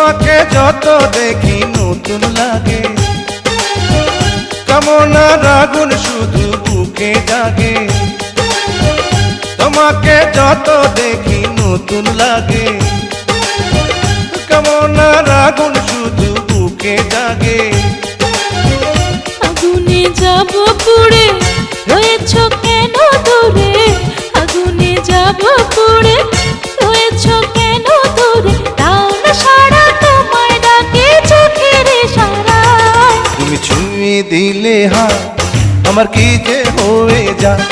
তোমাকে যত দেখি নতুন লাগে, কামনার আগুন শুধু বুকে জাগে। তোমাকে যত দেখি নতুন লাগে, কামনার আগুন শুধু বুকে জাগে। আগুনে যাব পুড়ে রয়েছ কেন দূরে, আগুনে যাব পুড়ে রয়েছ কেন দূরে, দাও না সারা তোমায় ডাকে চোখের ইশারায়। তুমি ছুঁয়ে দিলে হাত আমার কি যে হয়ে যায়,